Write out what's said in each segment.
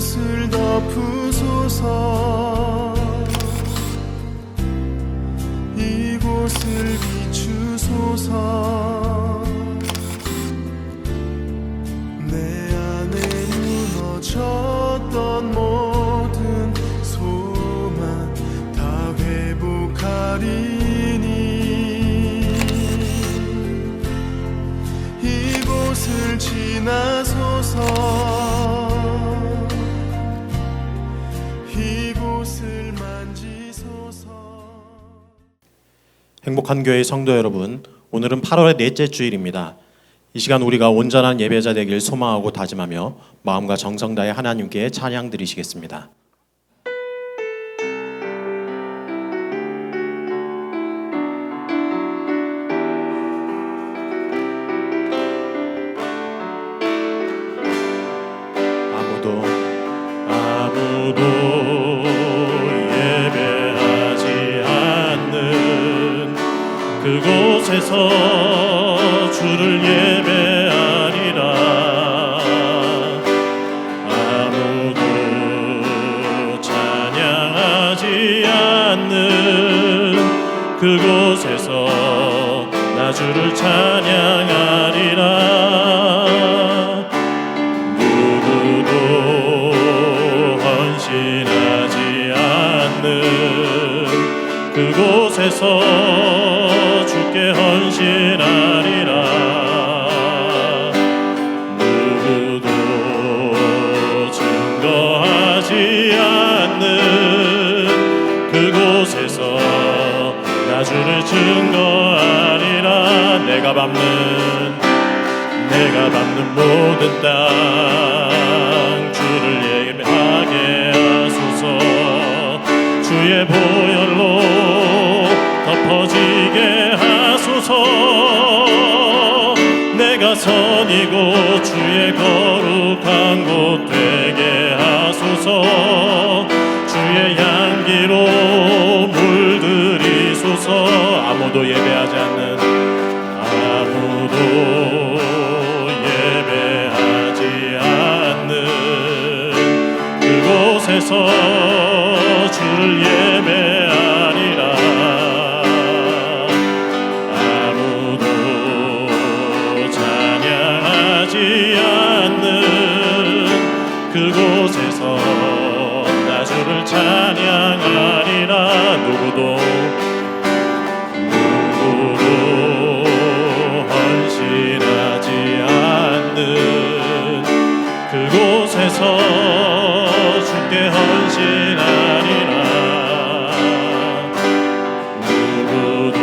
이곳을 덮으소서. 이곳을 비추소서. 내 안에 무너졌던 모든 소망 다 회복하리니 이곳을 지나소서. 이곳을 만지소서. 행복한 교회 성도 여러분, 오늘은 8월의 넷째 주일입니다. 이 시간 우리가 온전한 예배자 되길 소망하고 다짐하며 마음과 정성 다해 하나님께 찬양 드리시겠습니다. 아무도 예배하지 않는 그곳에서 주를 예배하리라. 아무도 찬양하지 않는 그곳에서 나 주를 찬양하리라. 헌신하지 않는 그곳에서 주께 헌신하리라. 누구도 증거하지 않는 그곳에서 나 주를 증거하리라. 내가 밟는 모든 땅 주를 예배하게 하소서. 주의 보혈로 덮어지게 하소서. 내가 선이고 주의 거룩한 곳 되게 하소서. 주의 향기로 물들이소서. 아무도 예배하지 않는 그곳에서 주를 예배하리라. 아무도 찬양하지 않는 그곳에서 나 주를 찬양하리라. 누구도 헌신하지 않는 그곳에서 주께 헌신하리라. 누구도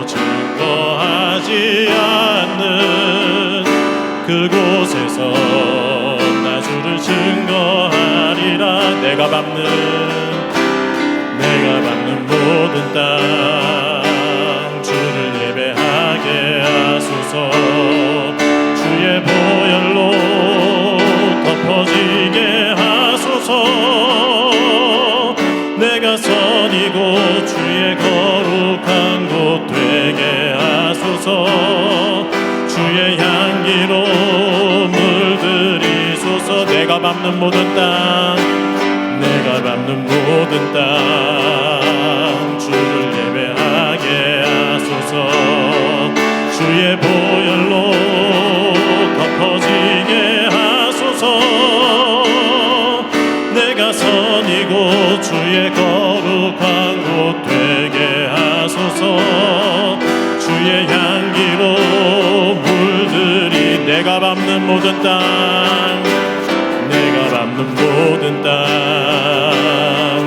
증거하지 않는 그곳에서 나 주를 증거하리라. 내가 밟는 모든 땅 주를 예배하게 하소서. 주의 보혈로 덮어지게 하소서. 내가 선이고 주의 거룩한 곳 되게 하소서. 주의 향기로 물들이소서. 내가 밟는 모든 땅 주를 예배하게 하소서. 주의 보혈로 덮어지게 하소서. 내가 선이고 주의 거룩한 곳 되게 하소서. 주의 향기로 물들이 내가 밟는 모든 땅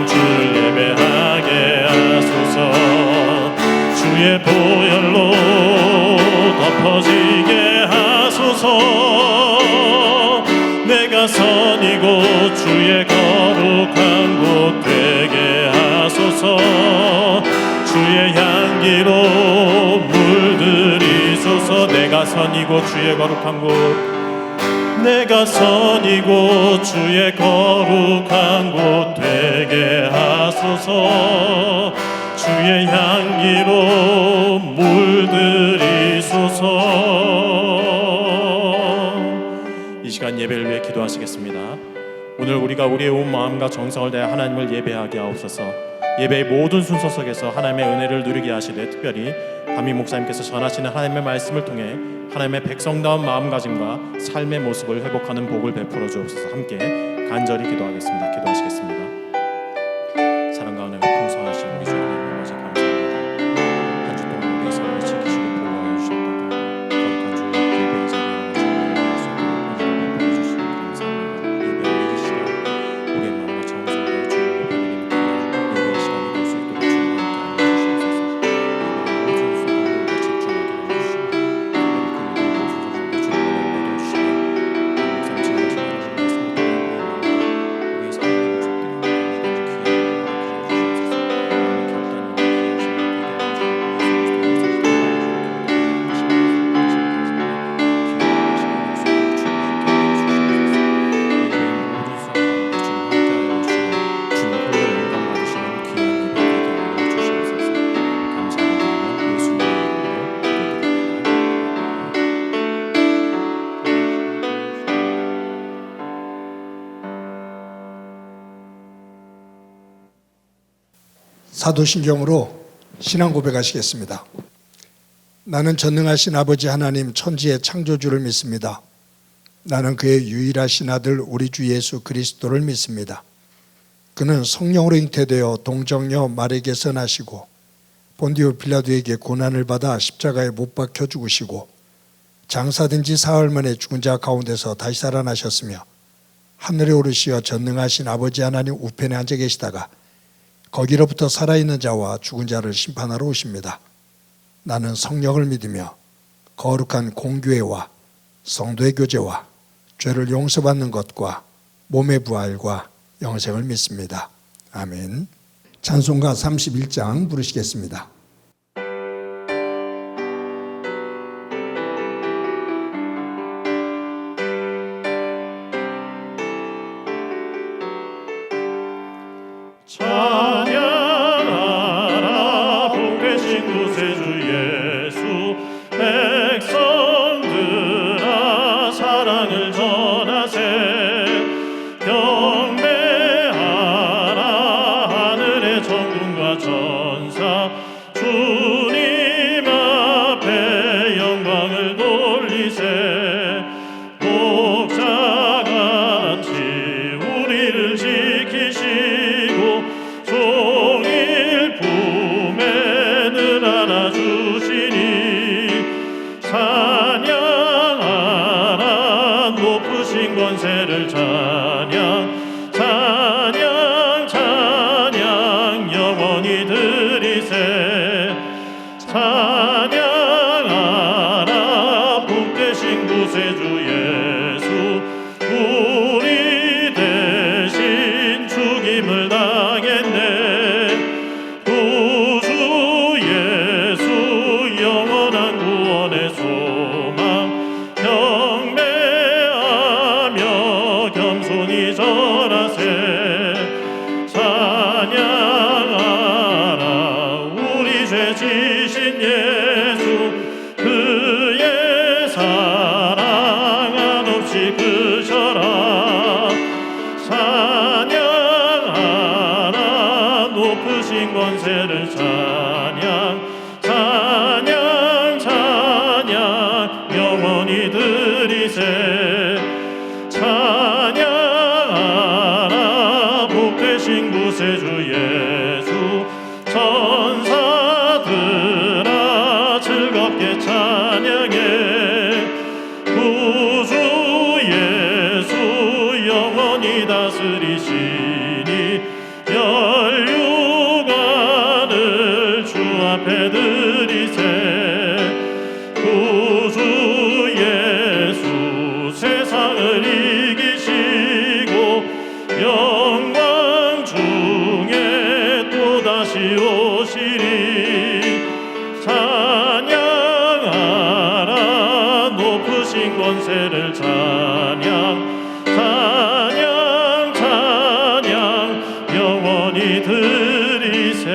주를 예배하게 하소서. 주의 보혈로 덮어지게 하소서. 내가 선이고 주의 거룩한 곳 되게 하소서. 주의 향기로 물들이소서. 내가 선이고 주의 거룩한 곳 주의 거룩한 곳 되게 하소서. 주의 향기로 물들이소서. 이 시간 예배를 위해 기도하시겠습니다. 오늘 우리가 우리의 온 마음과 정성을 다해 하나님을 예배하게 하옵소서. 예배의 모든 순서 속에서 하나님의 은혜를 누리게 하시되 특별히 담임 목사님께서 전하시는 하나님의 말씀을 통해 하나님의 백성다운 마음가짐과 삶의 모습을 회복하는 복을 베풀어 주옵소서. 함께 간절히 기도하겠습니다. 기도하시겠습니다. 사랑과 은혜가 풍성하신 우리 주 하나님 아버지 감사합니다. 한 주 동안 우리의 삶을 지키시고 보호하여 주셨다가 거룩한 주의 예배의 자리에 예배할 수 있도록 은혜를 베풀어 주시니 감사합니다. 예배의 이 시간 우리의 마음과 정성을 다해 주님을 높여드리는 귀한 예배의 시간이 될 수 있도록 주님 함께 하여 주시옵소서. 예배의 모든 순간 가운데 집중하게 하여 주시고 특별히 그 모든 순간 가운데 주님을 내려주시니 목사님 지금 하시는 말씀을 통해 우리의 삶의 모습들이 사도신경으로 신앙 고백하시겠습니다. 나는 전능하신 아버지 하나님 천지의 창조주를 믿습니다. 나는 그의 유일하신 아들 우리 주 예수 그리스도를 믿습니다. 그는 성령으로 잉태되어 동정녀 마리에게서 나시고 본디오 빌라도에게 고난을 받아 십자가에 못 박혀 죽으시고 장사된 지 사흘 만에 죽은 자 가운데서 다시 살아나셨으며 하늘에 오르시어 전능하신 아버지 하나님 우편에 앉아 계시다가 거기로부터 살아있는 자와 죽은 자를 심판하러 오십니다. 나는 성령을 믿으며 거룩한 공교회와 성도의 교제와 죄를 용서받는 것과 몸의 부활과 영생을 믿습니다. 아멘. 찬송가 31장 부르시겠습니다. 찬양하라 복되신 구세주 예수 백성들아 사랑을 전하세 경배하라 하늘의 천군과 천사 주님 앞에 영광을 돌리세 목자같이 우리를 지키시고 종일 품에 늘 안아주시니 찬양하라 높으신 권세를 찬양 찬양 찬양 영원히 드리세 찬양하라 복되신 구세주 예수 우리 대신 죽임을 당했네 구주 예수 영원한 구원의 소망 경배하며 겸손히 절하세 찬양하라 우리 죄 지신 예수 그의 사랑 한없이 크셔라 찬양하라 높으신 권세를 찬양 찬양 찬양 영원히 드리세 찬양하라 복되신 구세주 예수 천사들아 즐겁게 찬양해 구주 예수 영원히 다스리시니 혈육안을 주 앞에 드리세 구주 예수 세상을 이기시고 영광 중에 또다시 오시리 찬양하라 높으신 권세를 찬양 찬양 찬양 영원히 드리세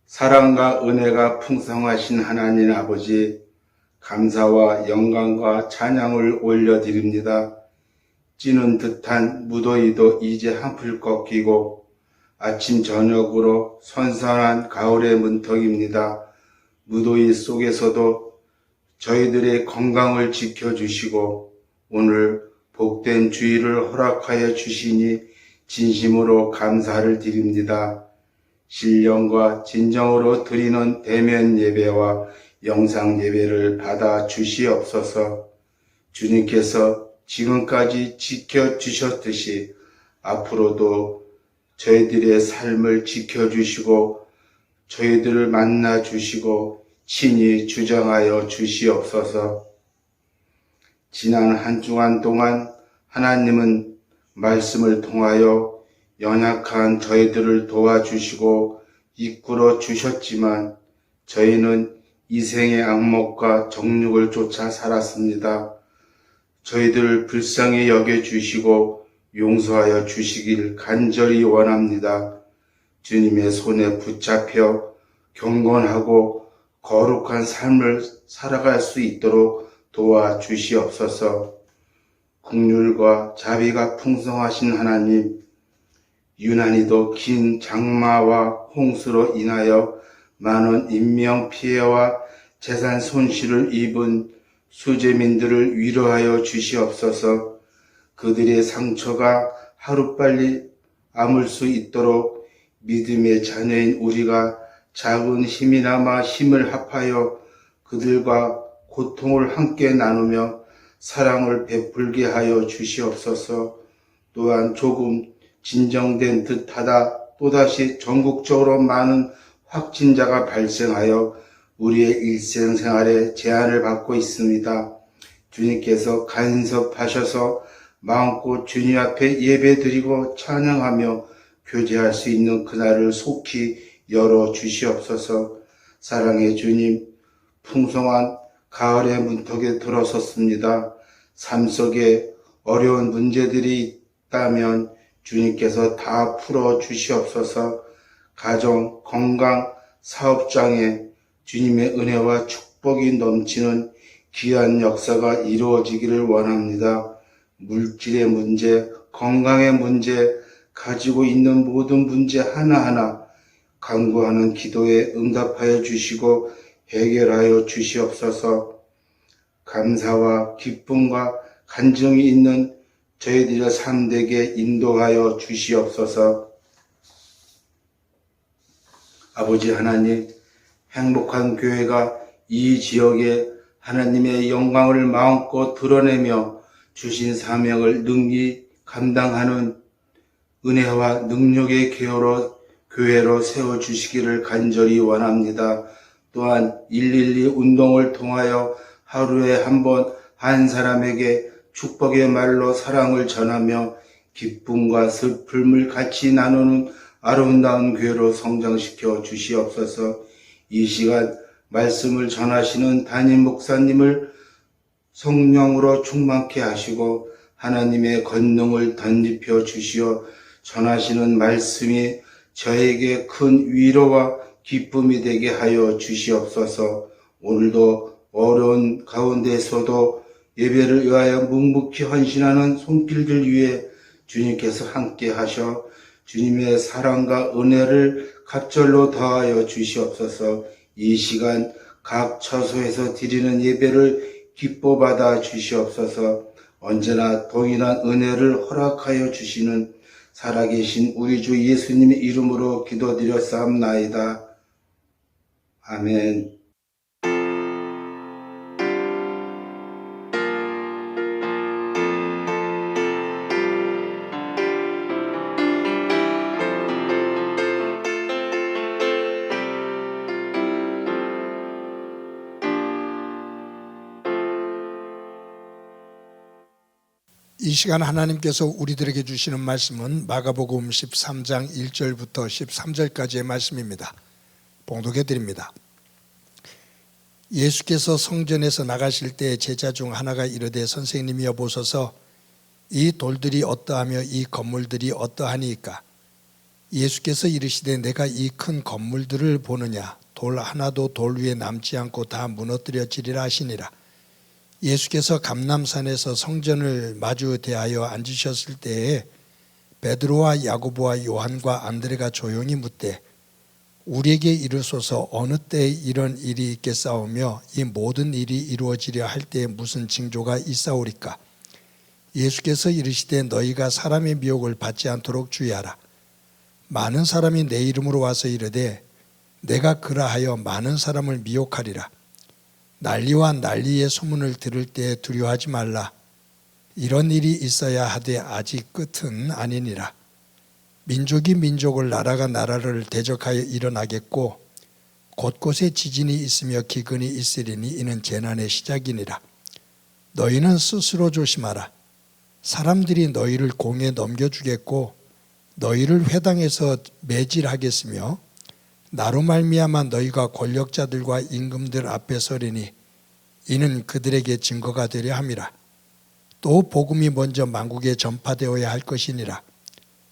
사랑과 은혜가 풍성하신 하나님 아버지 감사와 영광과 찬양을 올려드립니다. 찌는 듯한 무더위도 이제 한풀 꺾이고 아침 저녁으로 선선한 가을의 문턱입니다. 무더위 속에서도 저희들의 건강을 지켜주시고 오늘 복된 주일을 허락하여 주시니 진심으로 감사를 드립니다. 신령과 진정으로 드리는 대면 예배와 영상 예배를 받아 주시옵소서. 주님께서 지금까지 지켜주셨듯이 앞으로도 저희들의 삶을 지켜주시고 저희들을 만나주시고 친히 주장하여 주시옵소서. 지난 한 주간 동안 하나님은 말씀을 통하여 연약한 저희들을 도와주시고 이끌어 주셨지만 저희는 이생의 악목과 정욕을 쫓아 살았습니다. 저희들을 불쌍히 여겨주시고 용서하여 주시길 간절히 원합니다. 주님의 손에 붙잡혀 경건하고 거룩한 삶을 살아갈 수 있도록 도와주시옵소서. 긍휼과 자비가 풍성하신 하나님, 유난히도 긴 장마와 홍수로 인하여 많은 인명피해와 재산 손실을 입은 수재민들을 위로하여 주시옵소서. 그들의 상처가 하루빨리 아물 수 있도록 믿음의 자녀인 우리가 작은 힘이나마 힘을 합하여 그들과 고통을 함께 나누며 사랑을 베풀게 하여 주시옵소서. 또한 조금 진정된 듯하다 또다시 전국적으로 많은 확진자가 발생하여 우리의 일생생활에 제한을 받고 있습니다. 주님께서 간섭하셔서 마음껏 주님 앞에 예배드리고 찬양하며 교제할 수 있는 그날을 속히 열어 주시옵소서. 사랑의 주님, 풍성한 가을의 문턱에 들어섰습니다. 삶 속에 어려운 문제들이 있다면 주님께서 다 풀어 주시옵소서. 가정, 건강, 사업장에 주님의 은혜와 축복이 넘치는 귀한 역사가 이루어지기를 원합니다. 물질의 문제, 건강의 문제, 가지고 있는 모든 문제 하나하나 간구하는 기도에 응답하여 주시고 해결하여 주시옵소서. 감사와 기쁨과 간증이 있는 저희들의 삶되게 인도하여 주시옵소서. 아버지 하나님, 행복한 교회가 이 지역에 하나님의 영광을 마음껏 드러내며 주신 사명을 능히 감당하는 은혜와 능력의 교회로 세워주시기를 간절히 원합니다. 또한 112 운동을 통하여 하루에 한 번 한 사람에게 축복의 말로 사랑을 전하며 기쁨과 슬픔을 같이 나누는 아름다운 교회로 성장시켜 주시옵소서. 이 시간 말씀을 전하시는 담임 목사님을 성령으로 충만케 하시고 하나님의 권능을 덧입혀 주시어 전하시는 말씀이 저에게 큰 위로와 기쁨이 되게 하여 주시옵소서. 오늘도 어려운 가운데서도 예배를 위하여 묵묵히 헌신하는 손길들 위에 주님께서 함께 하셔 주님의 사랑과 은혜를 갑절로 더하여 주시옵소서. 이 시간 각 처소에서 드리는 예배를 기뻐 받아 주시옵소서. 언제나 동일한 은혜를 허락하여 주시는 살아계신 우리 주 예수님의 이름으로 기도드렸사옵나이다. 아멘. 이 시간 하나님께서 우리들에게 주시는 말씀은 마가복음 13장 1절부터 13절까지의 말씀입니다. 봉독해 드립니다. 예수께서 성전에서 나가실 때 제자 중 하나가 이르되 선생님이여 보소서 이 돌들이 어떠하며 이 건물들이 어떠하니이까? 예수께서 이르시되 내가 이 큰 건물들을 보느냐? 돌 하나도 돌 위에 남지 않고 다 무너뜨려지리라 하시니라. 예수께서 감람산에서 성전을 마주 대하여 앉으셨을 때에 베드로와 야고보와 요한과 안드레가 조용히 묻되 우리에게 이르소서 어느 때에 이런 일이 있겠사오며 이 모든 일이 이루어지려 할 때에 무슨 징조가 있사오리까? 예수께서 이르시되 너희가 사람의 미혹을 받지 않도록 주의하라. 많은 사람이 내 이름으로 와서 이르되 내가 그라하여 많은 사람을 미혹하리라. 난리와 난리의 소문을 들을 때 두려워하지 말라. 이런 일이 있어야 하되 아직 끝은 아니니라. 민족이 민족을 나라가 나라를 대적하여 일어나겠고 곳곳에 지진이 있으며 기근이 있으리니 이는 재난의 시작이니라. 너희는 스스로 조심하라. 사람들이 너희를 공에 넘겨주겠고 너희를 회당에서 매질하겠으며 나로 말미암아 너희가 권력자들과 임금들 앞에 서리니 이는 그들에게 증거가 되려 함이라. 또 복음이 먼저 만국에 전파되어야 할 것이니라.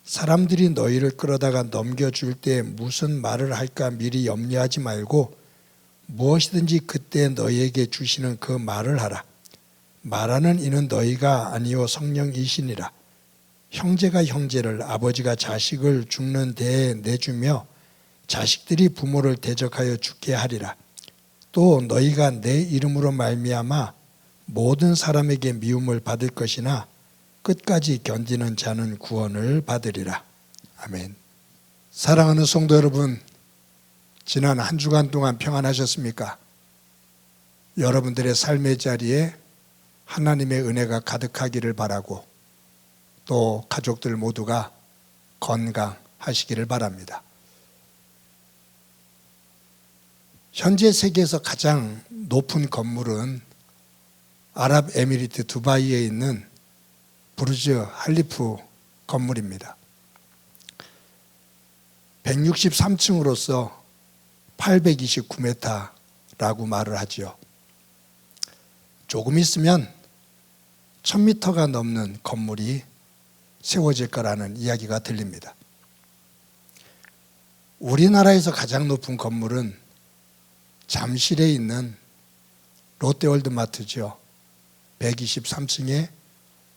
사람들이 너희를 끌어다가 넘겨줄 때 무슨 말을 할까 미리 염려하지 말고 무엇이든지 그때 너희에게 주시는 그 말을 하라. 말하는 이는 너희가 아니요 성령이시니라. 형제가 형제를 아버지가 자식을 죽는 데에 내주며 자식들이 부모를 대적하여 죽게 하리라. 또 너희가 내 이름으로 말미암아 모든 사람에게 미움을 받을 것이나 끝까지 견디는 자는 구원을 받으리라. 아멘. 사랑하는 성도 여러분, 지난 한 주간 동안 평안하셨습니까? 여러분들의 삶의 자리에 하나님의 은혜가 가득하기를 바라고 또 가족들 모두가 건강하시기를 바랍니다. 현재 세계에서 가장 높은 건물은 아랍에미리트 두바이에 있는 부르즈 할리프 건물입니다. 163층으로서 829m라고 말을 하죠. 조금 있으면 1000m가 넘는 건물이 세워질 거라는 이야기가 들립니다. 우리나라에서 가장 높은 건물은 잠실에 있는 롯데월드마트죠. 123층에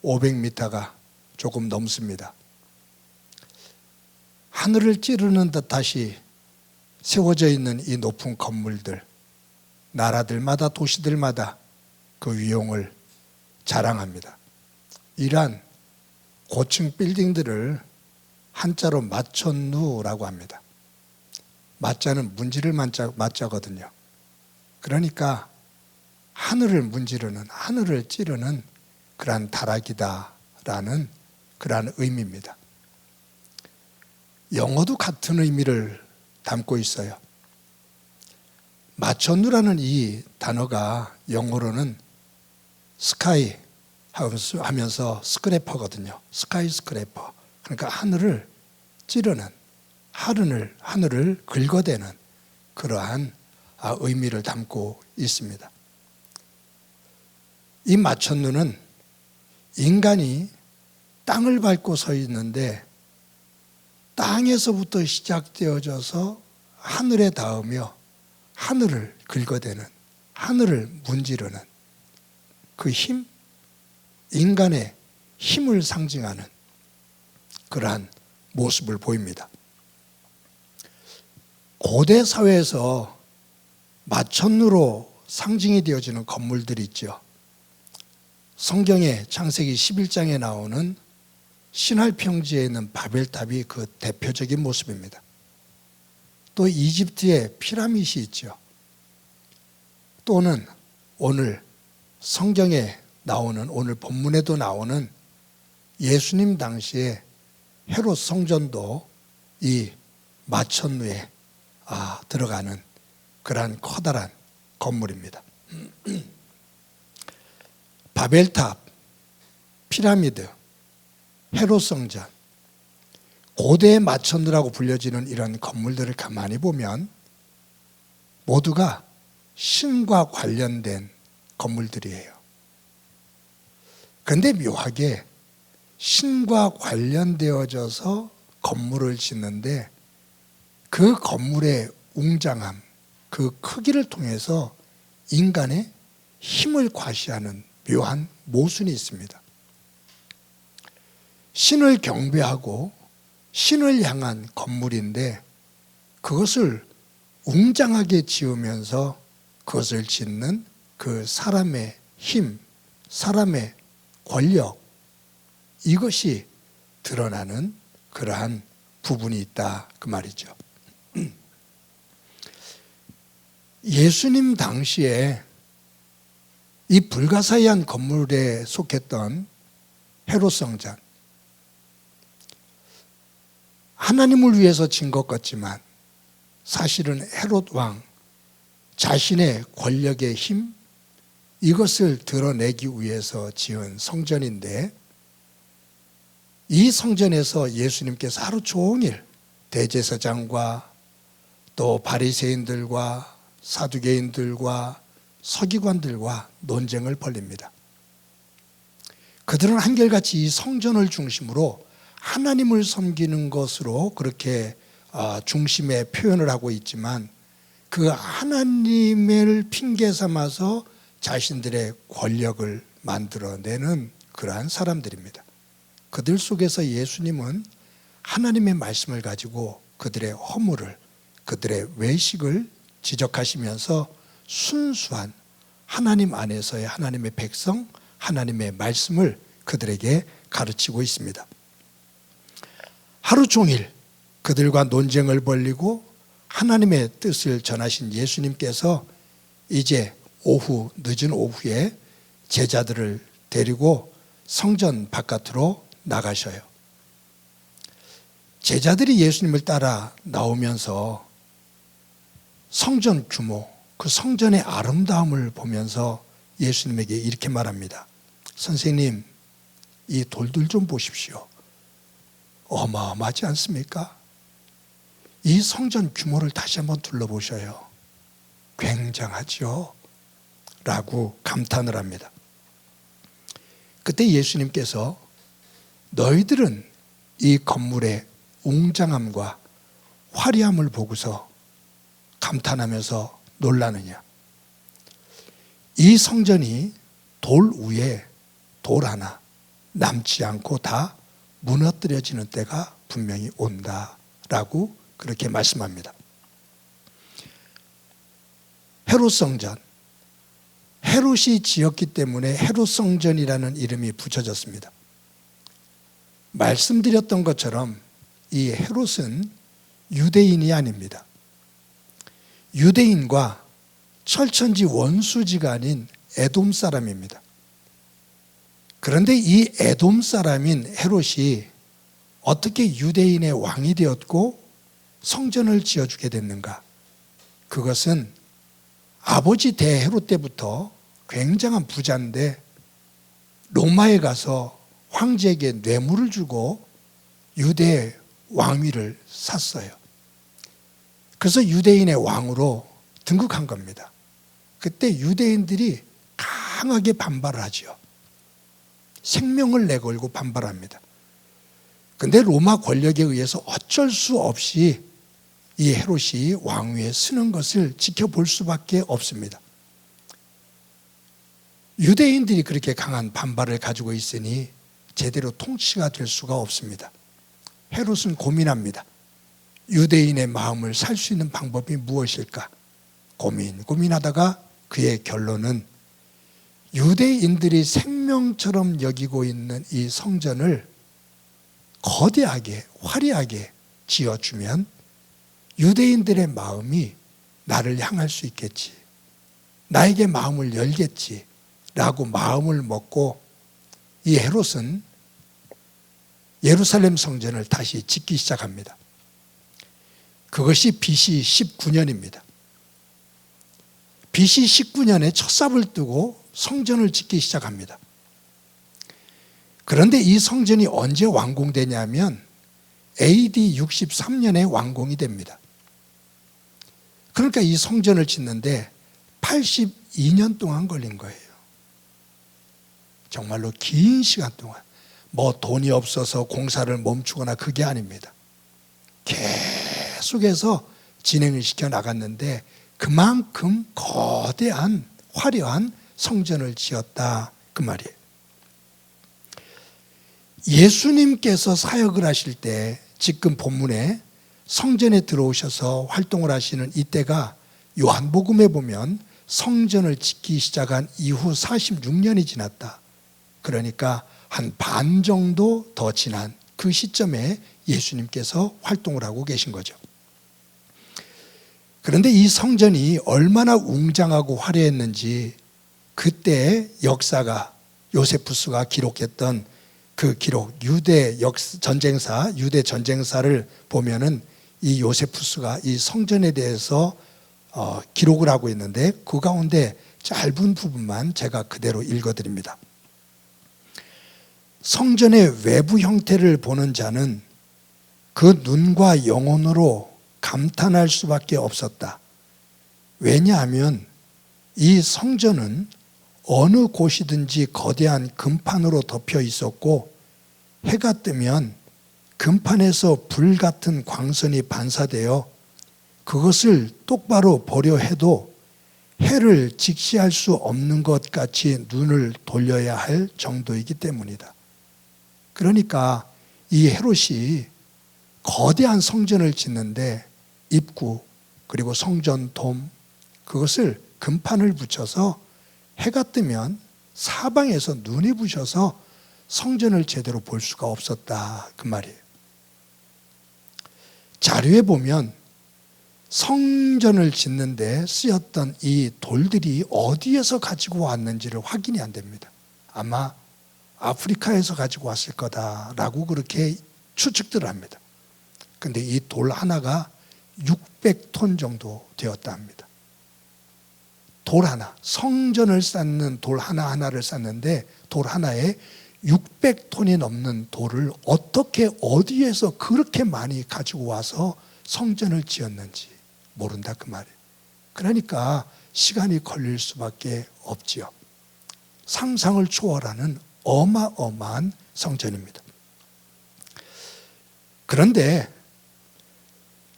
500m가 조금 넘습니다. 하늘을 찌르는 듯하시 세워져 있는 이 높은 건물들, 나라들마다 도시들마다 그 위용을 자랑합니다. 이러한 고층 빌딩들을 한자로 마천루라고 합니다. 마자는 문지를 마자거든요. 그러니까 하늘을 문지르는, 하늘을 찌르는 그러한 다락이다라는 그러한 의미입니다. 영어도 같은 의미를 담고 있어요. 마천루라는 이 단어가 영어로는 스카이 하면서 스크래퍼거든요. 스카이 스크래퍼. 그러니까 하늘을 찌르는, 하늘을 긁어대는 그러한 의미를 담고 있습니다. 이 마천루는 인간이 땅을 밟고 서 있는데 땅에서부터 시작되어져서 하늘에 닿으며 하늘을 긁어대는, 하늘을 문지르는 그 힘, 인간의 힘을 상징하는 그러한 모습을 보입니다. 고대 사회에서 마천루로 상징이 되어지는 건물들이 있죠. 성경의 창세기 11장에 나오는 신할 평지에 있는 바벨탑이 그 대표적인 모습입니다. 또 이집트의 피라밋이 있죠. 또는 오늘 성경에 나오는, 오늘 본문에도 나오는 예수님 당시에 헤롯 성전도 이 마천루에 들어가는 그러한 커다란 건물입니다. 바벨탑, 피라미드, 헤롯 성전, 고대의 마천루라고 불려지는 이런 건물들을 가만히 보면 모두가 신과 관련된 건물들이에요. 그런데 묘하게 신과 관련되어져서 건물을 짓는데 그 건물의 웅장함, 그 크기를 통해서 인간의 힘을 과시하는 묘한 모순이 있습니다. 신을 경배하고 신을 향한 건물인데 그것을 웅장하게 지으면서 그것을 짓는 그 사람의 힘, 사람의 권력, 이것이 드러나는 그러한 부분이 있다 그 말이죠. 예수님 당시에 이 불가사의한 건물에 속했던 헤롯 성전, 하나님을 위해서 진 것 같지만 사실은 헤롯 왕 자신의 권력의 힘, 이것을 드러내기 위해서 지은 성전인데, 이 성전에서 예수님께서 하루 종일 대제사장과 또 바리새인들과 사두개인들과 서기관들과 논쟁을 벌입니다. 그들은 한결같이 이 성전을 중심으로 하나님을 섬기는 것으로 그렇게 중심에 표현을 하고 있지만, 그 하나님을 핑계 삼아서 자신들의 권력을 만들어내는 그러한 사람들입니다. 그들 속에서 예수님은 하나님의 말씀을 가지고 그들의 허물을, 그들의 외식을 지적하시면서 순수한 하나님 안에서의 하나님의 백성, 하나님의 말씀을 그들에게 가르치고 있습니다. 하루 종일 그들과 논쟁을 벌이고 하나님의 뜻을 전하신 예수님께서 이제 늦은 오후에 제자들을 데리고 성전 바깥으로 나가셔요. 제자들이 예수님을 따라 나오면서 성전 규모, 그 성전의 아름다움을 보면서 예수님에게 이렇게 말합니다. 선생님, 이 돌들 좀 보십시오. 어마어마하지 않습니까? 이 성전 규모를 다시 한번 둘러보셔요. 굉장하죠? 라고 감탄을 합니다. 그때 예수님께서 너희들은 이 건물의 웅장함과 화려함을 보고서 감탄하면서 놀라느냐? 이 성전이 돌 위에 돌 하나 남지 않고 다 무너뜨려지는 때가 분명히 온다라고 그렇게 말씀합니다. 헤롯 성전, 헤롯이 지었기 때문에 헤롯 성전이라는 이름이 붙여졌습니다. 말씀드렸던 것처럼 이 헤롯은 유대인이 아닙니다. 유대인과 철천지 원수지가 아닌 에돔 사람입니다. 그런데 이 에돔 사람인 헤롯이 어떻게 유대인의 왕이 되었고 성전을 지어주게 됐는가? 그것은 아버지 대헤롯 때부터 굉장한 부자인데 로마에 가서 황제에게 뇌물을 주고 유대 왕위를 샀어요. 그래서 유대인의 왕으로 등극한 겁니다. 그때 유대인들이 강하게 반발을 하죠. 생명을 내걸고 반발합니다. 그런데 로마 권력에 의해서 어쩔 수 없이 이 헤롯이 왕위에 서는 것을 지켜볼 수밖에 없습니다. 유대인들이 그렇게 강한 반발을 가지고 있으니 제대로 통치가 될 수가 없습니다. 헤롯은 고민합니다. 유대인의 마음을 살 수 있는 방법이 무엇일까? 고민하다가 그의 결론은 유대인들이 생명처럼 여기고 있는 이 성전을 거대하게 화려하게 지어주면 유대인들의 마음이 나를 향할 수 있겠지, 나에게 마음을 열겠지 라고 마음을 먹고 이 헤롯은 예루살렘 성전을 다시 짓기 시작합니다. 그것이 BC 19년입니다. BC 19년에 첫 삽을 뜨고 성전을 짓기 시작합니다. 그런데 이 성전이 언제 완공되냐면 AD 63년에 완공이 됩니다. 그러니까 이 성전을 짓는데 82년 동안 걸린 거예요. 정말로 긴 시간 동안. 뭐 돈이 없어서 공사를 멈추거나 그게 아닙니다. 계속해서 진행을 시켜 나갔는데 그만큼 거대한 화려한 성전을 지었다 그 말이에요. 예수님께서 사역을 하실 때 지금 본문에 성전에 들어오셔서 활동을 하시는 이때가 요한복음에 보면 성전을 짓기 시작한 이후 46년이 지났다. 그러니까 한 반 정도 더 지난 그 시점에 예수님께서 활동을 하고 계신 거죠. 그런데 이 성전이 얼마나 웅장하고 화려했는지 그때 역사가 요세푸스가 기록했던 그 기록, 유대 전쟁사를 보면은 이 요세푸스가 이 성전에 대해서 기록을 하고 있는데 그 가운데 짧은 부분만 제가 그대로 읽어드립니다. 성전의 외부 형태를 보는 자는 그 눈과 영혼으로 감탄할 수밖에 없었다. 왜냐하면 이 성전은 어느 곳이든지 거대한 금판으로 덮여 있었고 해가 뜨면 금판에서 불 같은 광선이 반사되어 그것을 똑바로 보려 해도 해를 직시할 수 없는 것 같이 눈을 돌려야 할 정도이기 때문이다. 그러니까 이 헤롯이 거대한 성전을 짓는데 입구 그리고 성전 돔 그것을 금판을 붙여서 해가 뜨면 사방에서 눈이 부셔서 성전을 제대로 볼 수가 없었다 그 말이에요. 자료에 보면 성전을 짓는데 쓰였던 이 돌들이 어디에서 가지고 왔는지를 확인이 안 됩니다. 아마 아프리카에서 가지고 왔을 거다라고 그렇게 추측들을 합니다. 그런데 이 돌 하나가 600톤 정도 되었다 합니다. 돌 하나, 성전을 쌓는 돌 하나하나를 쌓는데 돌 하나에 600톤이 넘는 돌을 어떻게 어디에서 그렇게 많이 가지고 와서 성전을 지었는지 모른다 그 말이에요. 그러니까 시간이 걸릴 수밖에 없지요. 상상을 초월하는 어마어마한 성전입니다. 그런데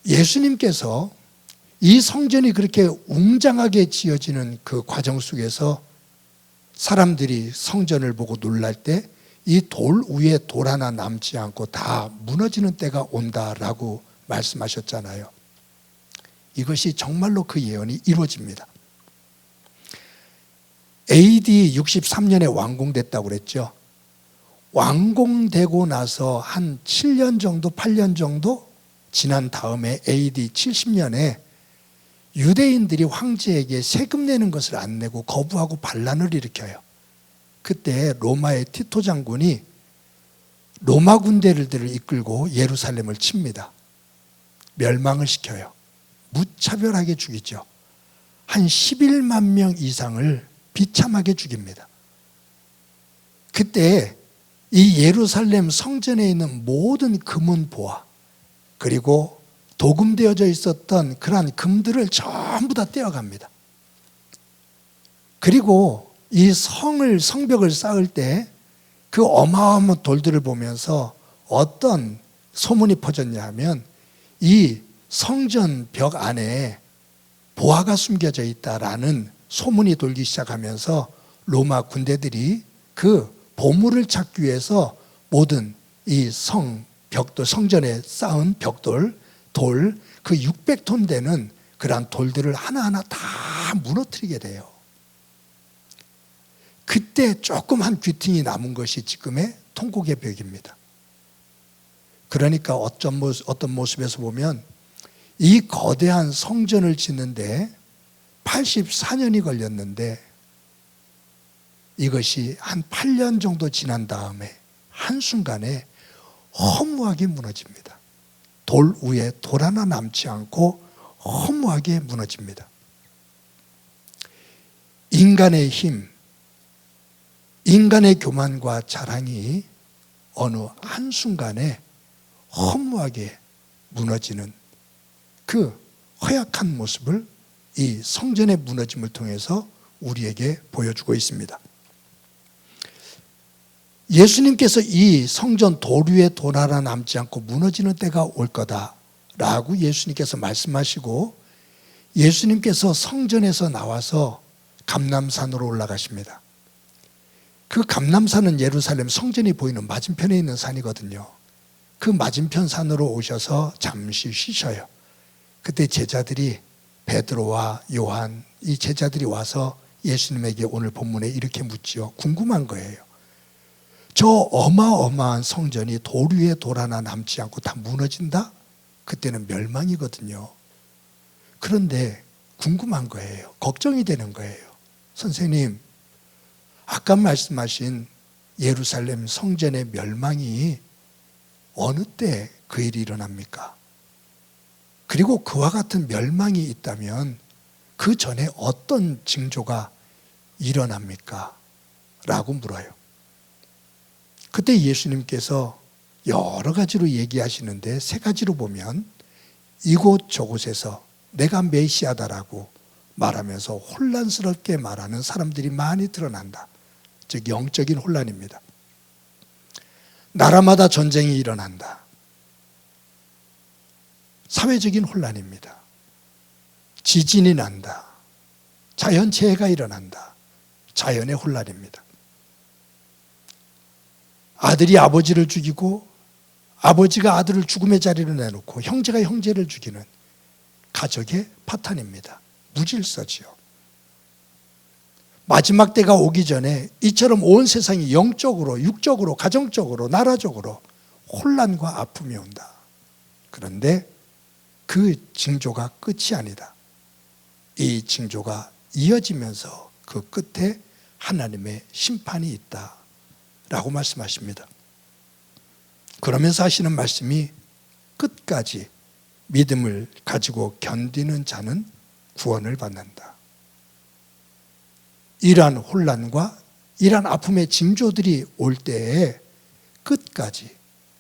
예수님께서 이 성전이 그렇게 웅장하게 지어지는 그 과정 속에서 사람들이 성전을 보고 놀랄 때 이 돌 위에 돌 하나 남지 않고 다 무너지는 때가 온다라고 말씀하셨잖아요. 이것이 정말로 그 예언이 이루어집니다. AD 63년에 완공됐다고 그랬죠. 완공되고 나서 한 7년 정도, 8년 정도 지난 다음에 AD 70년에 유대인들이 황제에게 세금 내는 것을 안 내고 거부하고 반란을 일으켜요. 그때 로마의 티토 장군이 로마 군대들을 이끌고 예루살렘을 칩니다. 멸망을 시켜요. 무차별하게 죽이죠. 한 11만 명 이상을 비참하게 죽입니다. 그때 이 예루살렘 성전에 있는 모든 금은 보화 그리고 도금되어져 있었던 그러한 금들을 전부 다 떼어갑니다. 그리고 이 성벽을 쌓을 때 그 어마어마한 돌들을 보면서 어떤 소문이 퍼졌냐 하면 이 성전 벽 안에 보화가 숨겨져 있다라는 소문이 돌기 시작하면서 로마 군대들이 그 보물을 찾기 위해서 모든 이 성전에 쌓은 벽돌, 돌, 그 600톤 되는 그러한 돌들을 하나하나 다 무너뜨리게 돼요. 그때 조금 한 귀퉁이 남은 것이 지금의 통곡의 벽입니다. 그러니까 어떤 모습에서 보면 이 거대한 성전을 짓는데 84년이 걸렸는데 이것이 한 8년 정도 지난 다음에 한순간에 허무하게 무너집니다. 돌 위에 돌 하나 남지 않고 허무하게 무너집니다. 인간의 힘, 인간의 교만과 자랑이 어느 한순간에 허무하게 무너지는 그 허약한 모습을 이 성전의 무너짐을 통해서 우리에게 보여주고 있습니다. 예수님께서 이 성전 돌 위에 돌 하나 남지 않고 무너지는 때가 올 거다라고 예수님께서 말씀하시고 예수님께서 성전에서 나와서 감람산으로 올라가십니다. 그 감람산은 예루살렘 성전이 보이는 맞은편에 있는 산이거든요. 그 맞은편 산으로 오셔서 잠시 쉬셔요. 그때 제자들이, 베드로와 요한, 이 제자들이 와서 예수님에게 오늘 본문에 이렇게 묻지요. 궁금한 거예요. 저 어마어마한 성전이 돌 위에 돌 하나 남지 않고 다 무너진다? 그때는 멸망이거든요. 그런데 궁금한 거예요. 걱정이 되는 거예요. 선생님, 아까 말씀하신 예루살렘 성전의 멸망이 어느 때 그 일이 일어납니까? 그리고 그와 같은 멸망이 있다면 그 전에 어떤 징조가 일어납니까? 라고 물어요. 그때 예수님께서 여러 가지로 얘기하시는데 세 가지로 보면 이곳 저곳에서 내가 메시아다라고 말하면서 혼란스럽게 말하는 사람들이 많이 드러난다. 즉 영적인 혼란입니다. 나라마다 전쟁이 일어난다. 사회적인 혼란입니다. 지진이 난다. 자연재해가 일어난다. 자연의 혼란입니다. 아들이 아버지를 죽이고 아버지가 아들을 죽음의 자리로 내놓고 형제가 형제를 죽이는 가족의 파탄입니다. 무질서지요. 마지막 때가 오기 전에 이처럼 온 세상이 영적으로, 육적으로, 가정적으로, 나라적으로 혼란과 아픔이 온다. 그런데 그 징조가 끝이 아니다. 이 징조가 이어지면서 그 끝에 하나님의 심판이 있다 라고 말씀하십니다. 그러면서 하시는 말씀이 끝까지 믿음을 가지고 견디는 자는 구원을 받는다. 이러한 혼란과 이러한 아픔의 징조들이 올 때에 끝까지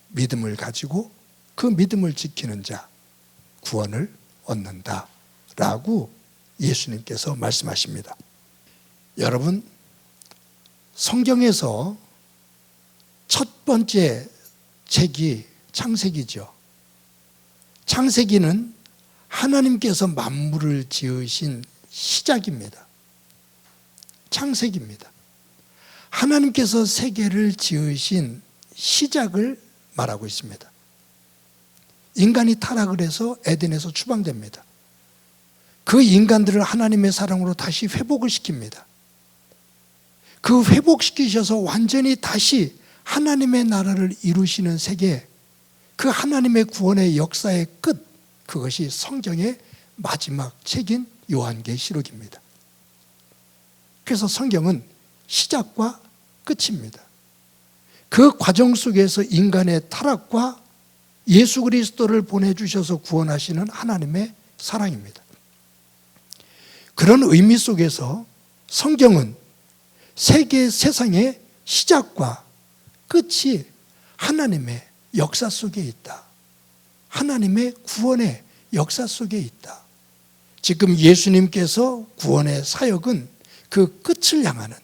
믿음을 가지고 그 믿음을 지키는 자 구원을 얻는다 라고 예수님께서 말씀하십니다. 여러분, 성경에서 첫 번째 책이 창세기죠. 창세기는 하나님께서 만물을 지으신 시작입니다. 창세기입니다. 하나님께서 세계를 지으신 시작을 말하고 있습니다. 인간이 타락을 해서 에덴에서 추방됩니다. 그 인간들을 하나님의 사랑으로 다시 회복을 시킵니다. 그 회복시키셔서 완전히 다시 하나님의 나라를 이루시는 세계, 그 하나님의 구원의 역사의 끝, 그것이 성경의 마지막 책인 요한계시록입니다. 그래서 성경은 시작과 끝입니다. 그 과정 속에서 인간의 타락과 예수 그리스도를 보내주셔서 구원하시는 하나님의 사랑입니다. 그런 의미 속에서 성경은 세상의 시작과 끝이 하나님의 역사 속에 있다. 하나님의 구원의 역사 속에 있다. 지금 예수님께서 구원의 사역은 그 끝을 향하는,